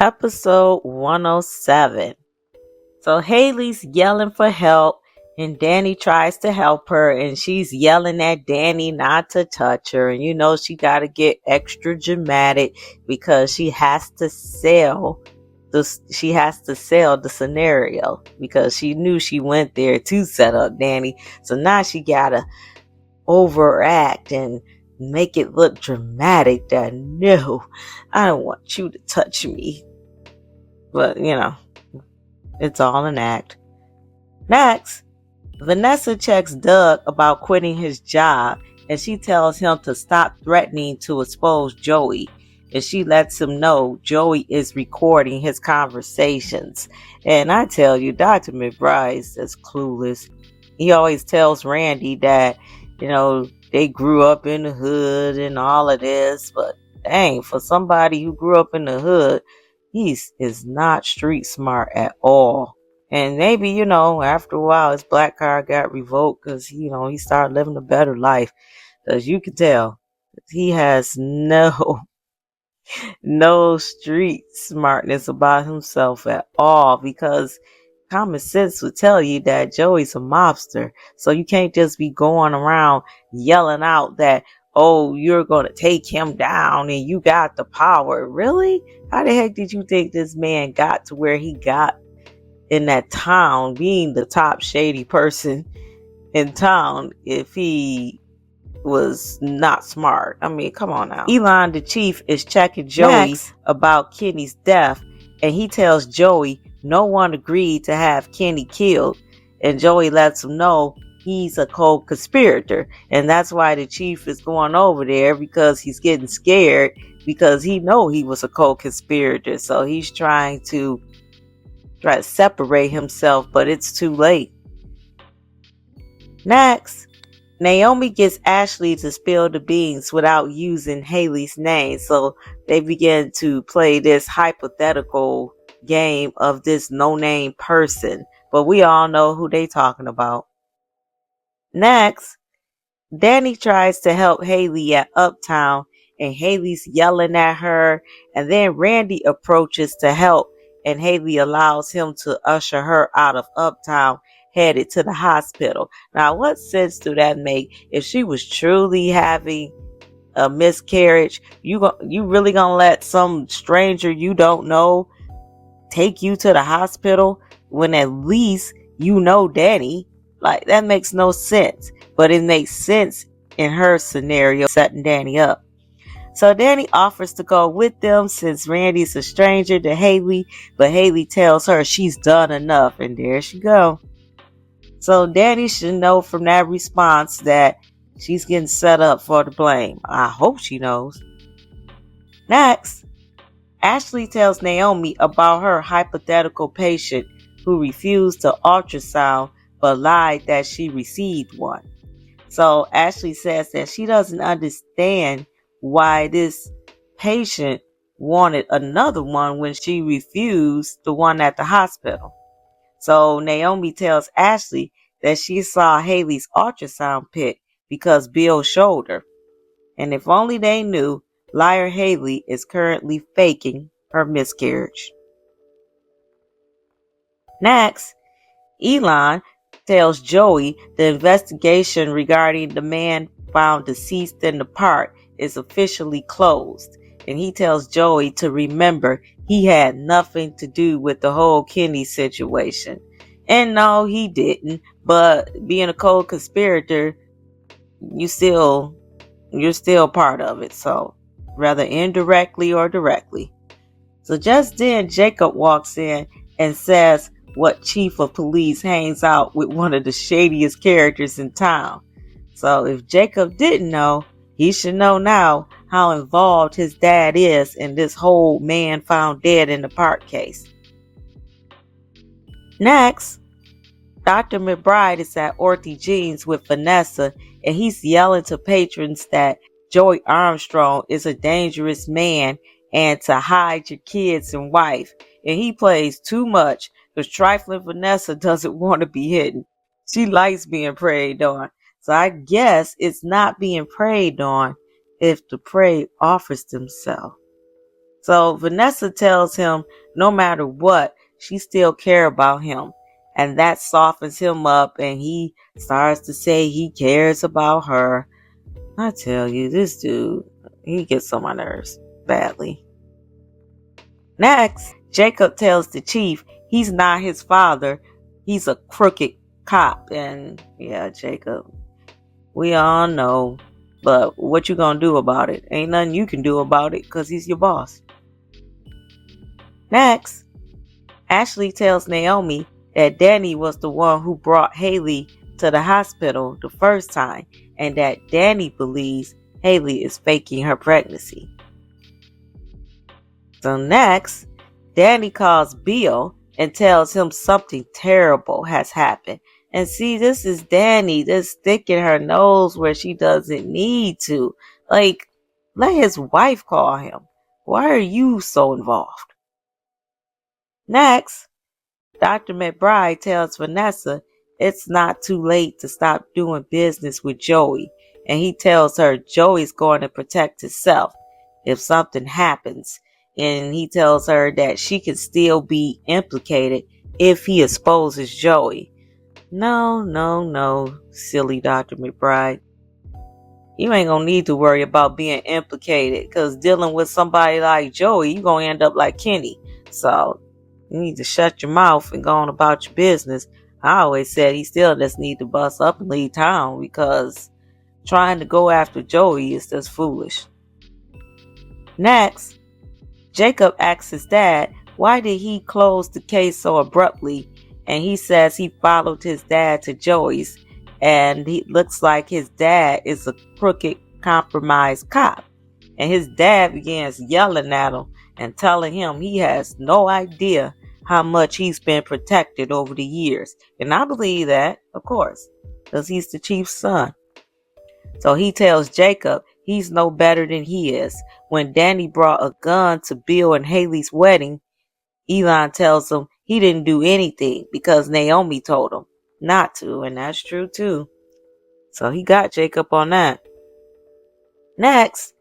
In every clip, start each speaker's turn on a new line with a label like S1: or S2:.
S1: Episode 107. So Hayley's yelling for help and Danny tries to help her and she's yelling at Danny not to touch her. And she got to get extra dramatic because she has to sell the scenario because she knew she went there to set up Danny. So now she got to overact and make it look dramatic that no, I don't want you to touch me. But, it's all an act. Next, Vanessa checks Doug about quitting his job and she tells him to stop threatening to expose Joey. And she lets him know Joey is recording his conversations. And I tell you, Dr. McBride is clueless. He always tells Randy that, they grew up in the hood and all of this. But dang, for somebody who grew up in the hood, he is not street smart at all. And maybe, after a while, his black card got revoked because, he started living a better life. Because you can tell he has no street smartness about himself at all. Because common sense would tell you that Joey's a mobster. So you can't just be going around yelling out that, oh, you're going to take him down and you got the power. Really? How the heck did you think this man got to where he got in that town, being the top shady person in town, if he was not smart? I mean, come on now. Elon, the chief, is checking Joey about Kenny's death, and he tells Joey no one agreed to have Kenny killed, and Joey lets him know he's a co-conspirator, and that's why the chief is going over there, because he's getting scared because he know he was a co-conspirator. So he's trying to separate himself, but it's too late. Next, Naomi gets Ashley to spill the beans without using Hayley's name. So they begin to play this hypothetical game of this no-name person, but we all know who they talking about. Next, Danny tries to help Hayley at Uptown, and Hayley's yelling at her, and then Randy approaches to help, and Hayley allows him to usher her out of Uptown, headed to the hospital. Now, what sense do that make? If she was truly having a miscarriage, you really gonna let some stranger you don't know take you to the hospital when at least Danny? Like, that makes no sense. But it makes sense in her scenario, setting Danny up. So Danny offers to go with them since Randy's a stranger to Hayley, but Hayley tells her she's done enough, and there she go. So Danny should know from that response that she's getting set up for the blame. I hope she knows. Next, Ashley tells Naomi about her hypothetical patient who refused to ultrasound but lied that she received one. So Ashley says that she doesn't understand why this patient wanted another one when she refused the one at the hospital. So Naomi tells Ashley that she saw Hayley's ultrasound pic because Bill showed her. And if only they knew, liar Hayley is currently faking her miscarriage. Next, Elon tells Joey the investigation regarding the man found deceased in the park is officially closed, and he tells Joey to remember he had nothing to do with the whole Kenny situation. And no, he didn't, but being a co-conspirator, you're still part of it, so rather indirectly or directly. So just then Jacob walks in and says what chief of police hangs out with one of the shadiest characters in town. So if Jacob didn't know, he should know now how involved his dad is in this whole man found dead in the park case. Next, Dr. McBride is at Orthy Jeans with Vanessa, and he's yelling to patrons that Joey Armstrong is a dangerous man and to hide your kids and wife. And he plays too much because trifling Vanessa doesn't want to be hidden. She likes being preyed on. So I guess it's not being preyed on if the prey offers themselves. So Vanessa tells him no matter what, she still care about him. And that softens him up and he starts to say he cares about her. I tell you, this dude, he gets on my nerves badly. Next, Jacob tells the chief he's not his father. He's a crooked cop. And yeah, Jacob, we all know. But what you gonna do about it? Ain't nothing you can do about it because he's your boss. Next, Ashley tells Naomi that Danny was the one who brought Hayley to the hospital the first time and that Danny believes Hayley is faking her pregnancy. So next, Danny calls Bill and tells him something terrible has happened. And see, this is Danny just sticking her nose where she doesn't need to. Like, let his wife call him. Why are you so involved? Next, Dr. McBride tells Vanessa it's not too late to stop doing business with Joey. And he tells her Joey's going to protect himself if something happens. And he tells her that she can still be implicated if he exposes Joey. No, silly Dr. McBride. You ain't gonna need to worry about being implicated because dealing with somebody like Joey, you're gonna end up like Kenny. So you need to shut your mouth and go on about your business. I always said he still just need to bust up and leave town because trying to go after Joey is just foolish. Next, Jacob asks his dad why did he close the case so abruptly, and he says he followed his dad to Joey's and he looks like his dad is a crooked, compromised cop. And his dad begins yelling at him and telling him he has no idea how much he's been protected over the years. And I believe that, of course, because he's the chief's son. So he tells Jacob he's no better than he is. When Danny brought a gun to Bill and Hayley's wedding, Elon tells him he didn't do anything because Naomi told him not to, and that's true too. So he got Jacob on that. Next,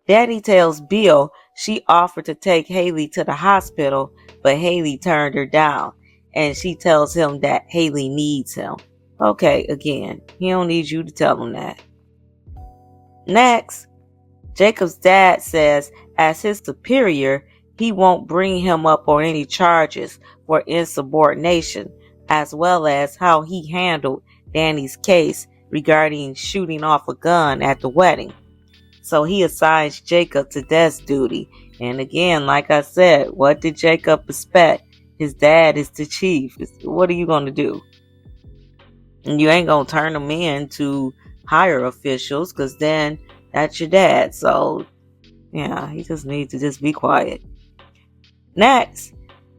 S1: Danny tells Bill she offered to take Hayley to the hospital, but Hayley turned her down, and she tells him that Hayley needs him. Okay, again, he don't need you to tell him that. Next, Jacob's dad says as his superior, he won't bring him up on any charges for insubordination, as well as how he handled Danny's case regarding shooting off a gun at the wedding. So he assigns Jacob to desk duty. And again, like I said, what did Jacob expect? His dad is the chief. What are you going to do? And you ain't going to turn him in to higher officials because then that's your dad. So, yeah, he just needs to just be quiet. Next,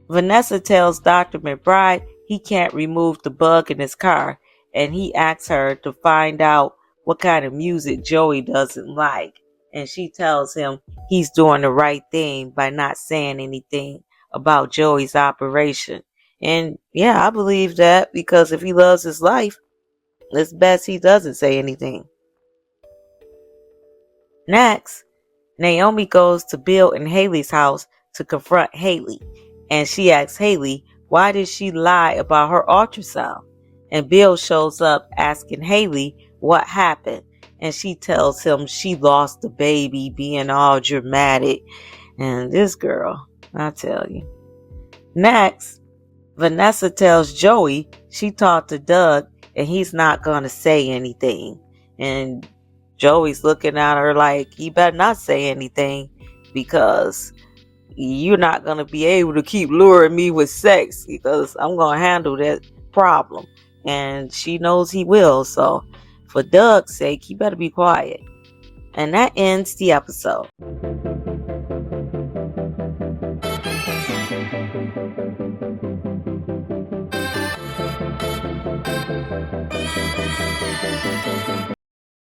S1: Vanessa tells Dr. McBride he can't remove the bug in his car, and he asks her to find out what kind of music Joey doesn't like. And she tells him he's doing the right thing by not saying anything about Joey's operation. And yeah, I believe that because if he loves his life, it's best he doesn't say anything. Next, Naomi goes to Bill and Hayley's house to confront Hayley. And she asks Hayley, why did she lie about her ultrasound? And Bill shows up asking Hayley what happened. And she tells him she lost the baby, being all dramatic. And this girl, I tell you. Next, Vanessa tells Joey she talked to Doug and he's not going to say anything. And Joey's looking at her like, you better not say anything because you're not going to be able to keep luring me with sex because I'm going to handle that problem. And she knows he will. So for Doug's sake, you better be quiet. And that ends the episode.